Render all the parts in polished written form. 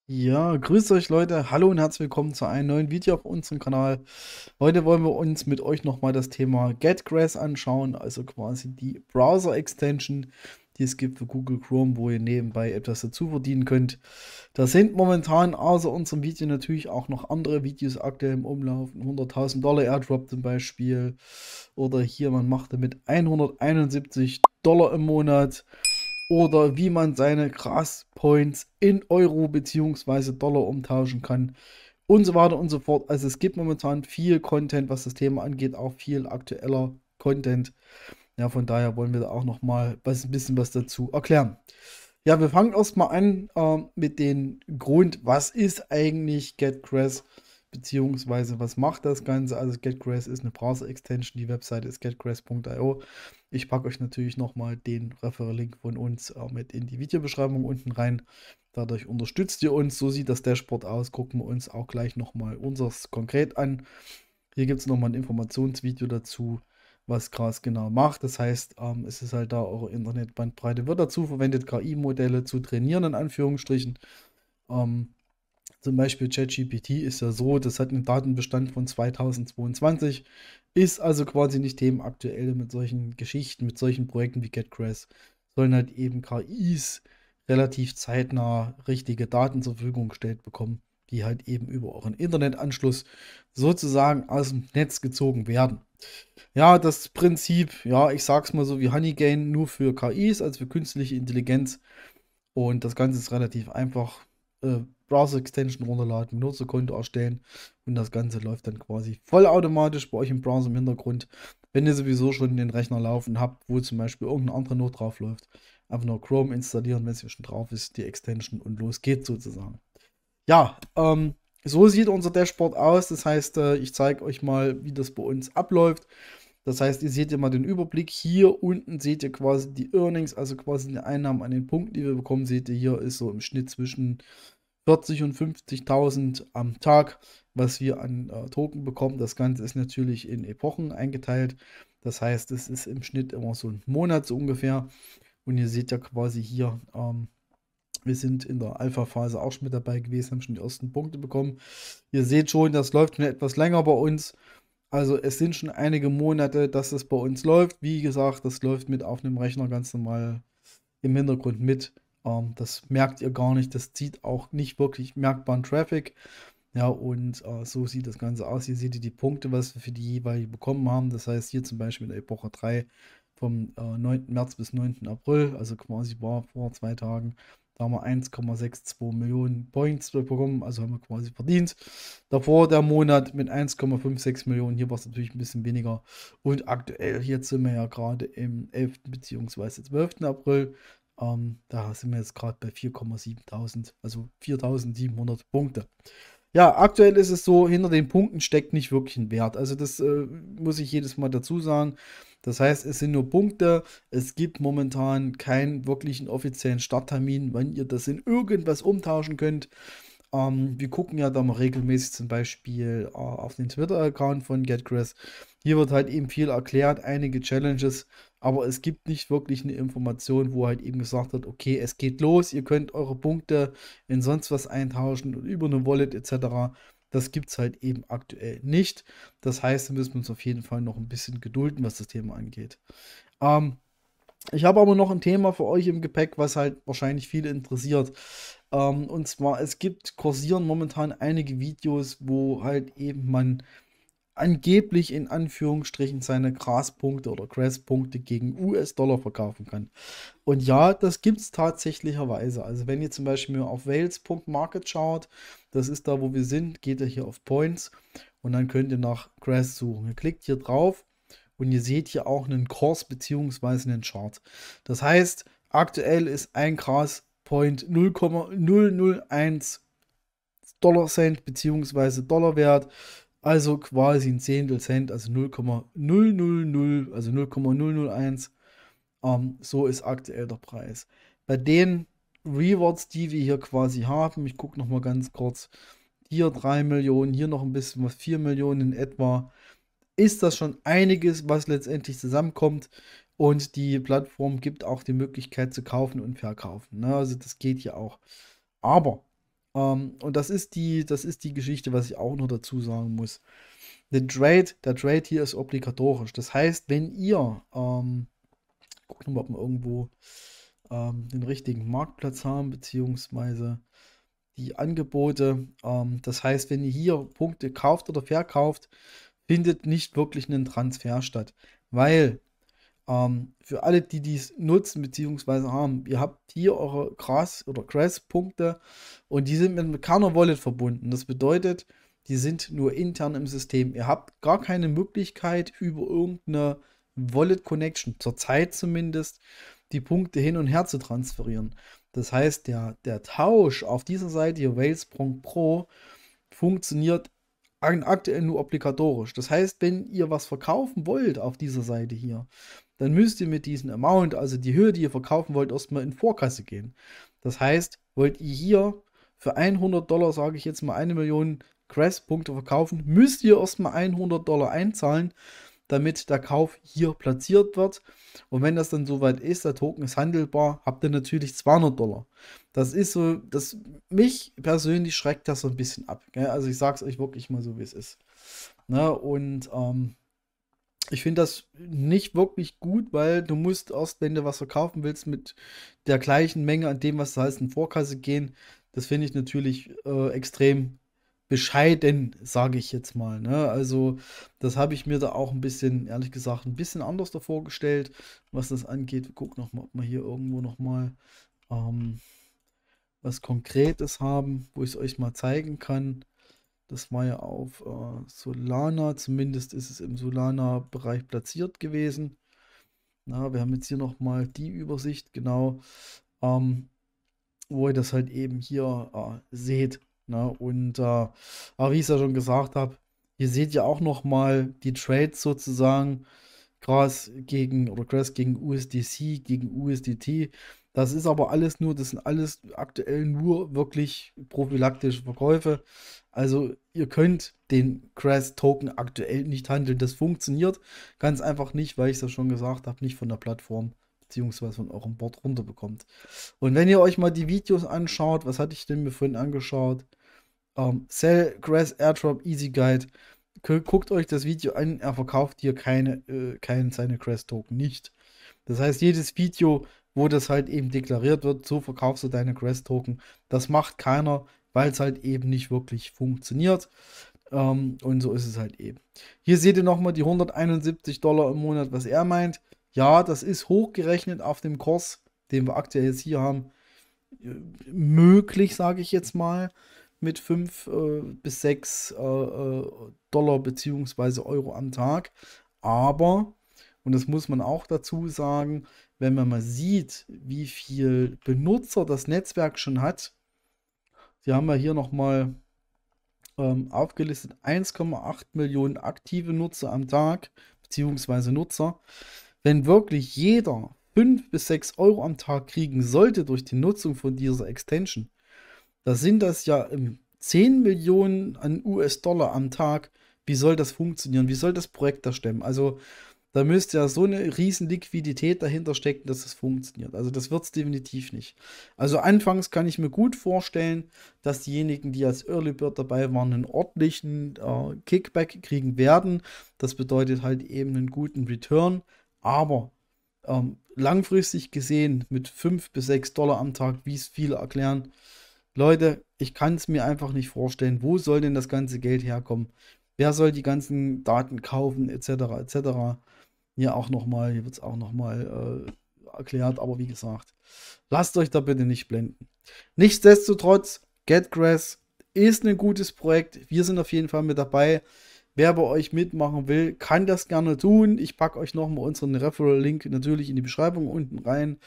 Ja, grüßt euch Leute, hallo und herzlich willkommen zu einem neuen Video auf unserem Kanal. Heute wollen wir uns mit euch nochmal das Thema GetGrass anschauen, also quasi die Browser-Extension, die es gibt für Google Chrome, wo ihr nebenbei etwas dazu verdienen könnt. Da sind momentan außer unserem Video natürlich auch noch andere Videos aktuell im Umlauf. Ein 100.000 Dollar Airdrop zum Beispiel. Oder hier, man macht damit 171 Dollar im Monat oder wie man seine Grass Points in Euro bzw. Dollar umtauschen kann und so weiter und so fort. Also es gibt momentan viel Content, was das Thema angeht, auch viel aktueller Content. Ja, von daher wollen wir da auch noch mal ein bisschen was dazu erklären. Ja, wir fangen erstmal an mit dem Grund, was ist eigentlich GetGrass, beziehungsweise was macht das Ganze. Also GetGrass ist eine Browser-Extension, die Webseite ist getgrass.io. Ich packe euch natürlich nochmal den Referral-Link von uns mit in die Videobeschreibung unten rein. Dadurch unterstützt ihr uns, so sieht das Dashboard aus. Gucken wir uns auch gleich nochmal unseres konkret an. Hier gibt es nochmal ein Informationsvideo dazu, was Gras genau macht. Das heißt, es ist halt da, eure Internetbandbreite wird dazu verwendet, KI-Modelle zu trainieren, in Anführungsstrichen. Ähm, Zum Beispiel ChatGPT ist ja so, das hat einen Datenbestand von 2022, ist also quasi nicht themenaktuell mit solchen Geschichten, mit solchen Projekten wie GetGrass, sollen halt eben KIs relativ zeitnah richtige Daten zur Verfügung gestellt bekommen, die halt eben über euren Internetanschluss sozusagen aus dem Netz gezogen werden. Ja, das Prinzip, ja, ich sag's mal so wie Honeygain, nur für KIs, also für künstliche Intelligenz. Und das Ganze ist relativ einfach. Browser-Extension runterladen, Nutzerkonto erstellen und das Ganze läuft dann quasi vollautomatisch bei euch im Browser im Hintergrund. Wenn ihr sowieso schon den Rechner laufen habt, wo zum Beispiel irgendeine andere Not drauf läuft, einfach nur Chrome installieren, wenn es hier schon drauf ist, die Extension und los geht's sozusagen. Ja, so sieht unser Dashboard aus. Das heißt, ich zeige euch mal, wie das bei uns abläuft. Das heißt, ihr seht ja mal den Überblick. Hier unten seht ihr quasi die Earnings, also quasi die Einnahmen an den Punkten, die wir bekommen. Seht ihr, hier ist so im Schnitt zwischen 40 und 50.000 am Tag, was wir an Token bekommen. Das Ganze ist natürlich in Epochen eingeteilt. Das heißt, es ist im Schnitt immer so ein Monat so ungefähr. Und ihr seht ja quasi hier, wir sind in der Alpha-Phase auch schon mit dabei gewesen, haben schon die ersten Punkte bekommen. Ihr seht schon, das läuft schon etwas länger bei uns. Also es sind schon einige Monate, dass das bei uns läuft. Wie gesagt, das läuft mit auf einem Rechner ganz normal im Hintergrund mit. Das merkt ihr gar nicht. Das zieht auch nicht wirklich merkbaren Traffic. Ja, und so sieht das Ganze aus. Hier seht ihr die Punkte, was wir für die jeweilige bekommen haben. Das heißt, hier zum Beispiel in der Epoche 3 vom 9. März bis 9. April, also quasi war vor 2 Tagen, da haben wir 1,62 Millionen Points bekommen, also haben wir quasi verdient. Davor der Monat mit 1,56 Millionen, hier war es natürlich ein bisschen weniger. Und aktuell, hier sind wir ja gerade im 11. bzw. 12. April. Da sind wir jetzt gerade bei 4,7 also 4.700 Punkte. Ja, aktuell ist es so, hinter den Punkten steckt nicht wirklich ein Wert. Also das muss ich jedes Mal dazu sagen. Das heißt, es sind nur Punkte. Es gibt momentan keinen wirklichen offiziellen Starttermin, wann ihr das in irgendwas umtauschen könnt. Wir gucken ja da mal regelmäßig zum Beispiel auf den Twitter-Account von GetGrass. Hier wird halt eben viel erklärt, einige Challenges, aber es gibt nicht wirklich eine Information, wo halt eben gesagt wird, okay, es geht los, ihr könnt eure Punkte in sonst was eintauschen und über eine Wallet etc. Das gibt es halt eben aktuell nicht. Das heißt, wir müssen uns auf jeden Fall noch ein bisschen gedulden, was das Thema angeht. Ähm, Ich habe aber noch ein Thema für euch im Gepäck, was halt wahrscheinlich viele interessiert. Und zwar, es gibt, kursieren momentan einige Videos, wo halt eben man angeblich in Anführungsstrichen seine Graspunkte oder Grass-Punkte gegen US-Dollar verkaufen kann. Und ja, das gibt es tatsächlicherweise. Also wenn ihr zum Beispiel auf Wales.market schaut, das ist da, wo wir sind, geht ihr hier auf Points und dann könnt ihr nach Grass suchen. Ihr klickt hier drauf und ihr seht hier auch einen Kurs bzw. einen Chart. Das heißt, aktuell ist ein Grass Point 0,001 Dollar Cent bzw. Dollarwert, also quasi ein Zehntel Cent, also 0,000, also 0,001. So ist aktuell der Preis. Bei den Rewards, die wir hier quasi haben, ich gucke noch mal ganz kurz, hier 3 Millionen, hier noch ein bisschen was, 4 Millionen in etwa, ist das schon einiges, was letztendlich zusammenkommt. Und die Plattform gibt auch die Möglichkeit zu kaufen und verkaufen. Ne? Also das geht hier auch. Aber Und das ist die Geschichte, was ich auch noch dazu sagen muss. Der Trade hier ist obligatorisch. Das heißt, wenn ihr, gucken wir mal, ob wir irgendwo den richtigen Marktplatz haben, beziehungsweise die Angebote. Das heißt, wenn ihr hier Punkte kauft oder verkauft, findet nicht wirklich ein Transfer statt. Weil für alle, die dies nutzen bzw. haben, ihr habt hier eure Gras- oder Grass-Punkte und die sind mit keiner Wallet verbunden. Das bedeutet, die sind nur intern im System. Ihr habt gar keine Möglichkeit, über irgendeine Wallet-Connection, zurzeit zumindest, die Punkte hin und her zu transferieren. Das heißt, der Tausch auf dieser Seite hier, Whalesprung Pro, funktioniert aktuell nur obligatorisch. Das heißt, wenn ihr was verkaufen wollt auf dieser Seite hier, dann müsst ihr mit diesem Amount, also die Höhe, die ihr verkaufen wollt, erstmal in Vorkasse gehen. Das heißt, wollt ihr hier für $100, sage ich jetzt mal 1 Million Grass-Punkte verkaufen, müsst ihr erstmal $100 einzahlen, damit der Kauf hier platziert wird. Und wenn das dann soweit ist, der Token ist handelbar, habt ihr natürlich $200. Das ist so, mich persönlich schreckt das so ein bisschen ab. Gell? Also ich sage es euch wirklich mal so, wie es ist. Ne? Und ich finde das nicht wirklich gut, weil du musst erst, wenn du was verkaufen willst, mit der gleichen Menge an dem, was du hast, in Vorkasse gehen. Das finde ich natürlich extrem bescheiden, sage ich jetzt mal. Ne? Also das habe ich mir da auch ein bisschen, ehrlich gesagt, ein bisschen anders da vorgestellt, was das angeht. Wir gucken nochmal, ob wir hier irgendwo nochmal ähm, was Konkretes haben, wo ich es euch mal zeigen kann. Das war ja auf Solana, zumindest ist es im Solana-Bereich platziert gewesen. Na, wir haben jetzt hier nochmal die Übersicht, genau, wo ihr das halt eben hier seht. Na, und aber wie ich es ja schon gesagt habe, ihr seht ja auch nochmal die Trades sozusagen, Grass gegen USDC, gegen USDT. Das ist aber alles nur, das sind alles aktuell nur wirklich prophylaktische Verkäufe. Also ihr könnt den Grass-Token aktuell nicht handeln. Das funktioniert ganz einfach nicht, weil ich es ja schon gesagt habe, nicht von der Plattform beziehungsweise von eurem Board runterbekommt. Und wenn ihr euch mal die Videos anschaut, was hatte ich denn mir vorhin angeschaut? Sell Grass Airdrop Easy Guide. Guckt euch das Video an, er verkauft hier seine Grass-Token nicht. Das heißt, jedes Video, wo das halt eben deklariert wird, so verkaufst du deine Grass-Token, das macht keiner, weil es halt eben nicht wirklich funktioniert. Und so ist es halt eben. Hier seht ihr nochmal die $171 im Monat, was er meint. Ja, das ist hochgerechnet auf dem Kurs, den wir aktuell jetzt hier haben, möglich, sage ich jetzt mal, mit 5 bis 6 Dollar bzw. Euro am Tag. Aber, und das muss man auch dazu sagen, wenn man mal sieht, wie viel Benutzer das Netzwerk schon hat, sie haben ja hier nochmal aufgelistet 1,8 Millionen aktive Nutzer am Tag, beziehungsweise Nutzer. Wenn wirklich jeder 5 bis 6 Euro am Tag kriegen sollte durch die Nutzung von dieser Extension, da sind das ja 10 Millionen an US-Dollar am Tag. Wie soll das funktionieren? Wie soll das Projekt da stemmen? Also da müsste ja so eine riesen Liquidität dahinter stecken, dass es funktioniert. Also das wird es definitiv nicht. Also anfangs kann ich mir gut vorstellen, dass diejenigen, die als Early Bird dabei waren, einen ordentlichen Kickback kriegen werden. Das bedeutet halt eben einen guten Return. Aber langfristig gesehen mit 5 bis 6 Dollar am Tag, wie es viele erklären, Leute, ich kann es mir einfach nicht vorstellen. Wo soll denn das ganze Geld herkommen? Wer soll die ganzen Daten kaufen, etc., etc.? Hier wird es auch nochmal erklärt, aber wie gesagt, lasst euch da bitte nicht blenden. Nichtsdestotrotz, GetGrass ist ein gutes Projekt. Wir sind auf jeden Fall mit dabei. Wer bei euch mitmachen will, kann das gerne tun. Ich packe euch nochmal unseren Referral-Link natürlich in die Beschreibung unten rein.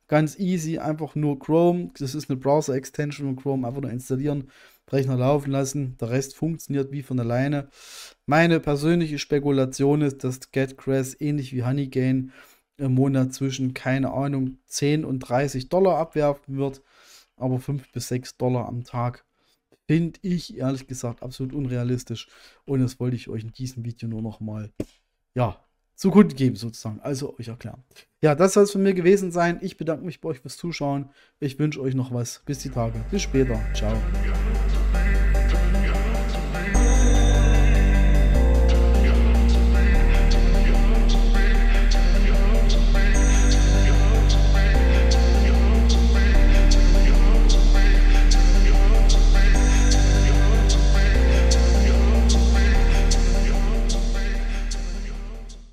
Ganz easy, einfach nur Chrome. Das ist eine Browser-Extension von Chrome. Einfach nur installieren, Rechner laufen lassen. Der Rest funktioniert wie von alleine. Meine persönliche Spekulation ist, dass GetGrass ähnlich wie Honeygain im Monat zwischen, keine Ahnung, 10 und 30 Dollar abwerfen wird. Aber 5 bis 6 Dollar am Tag finde ich ehrlich gesagt absolut unrealistisch. Und das wollte ich euch in diesem Video nur nochmal, ja, zugrunde geben sozusagen. Also euch erklären. Ja, das soll es von mir gewesen sein. Ich bedanke mich bei euch fürs Zuschauen. Ich wünsche euch noch was. Bis die Tage. Bis später. Ciao.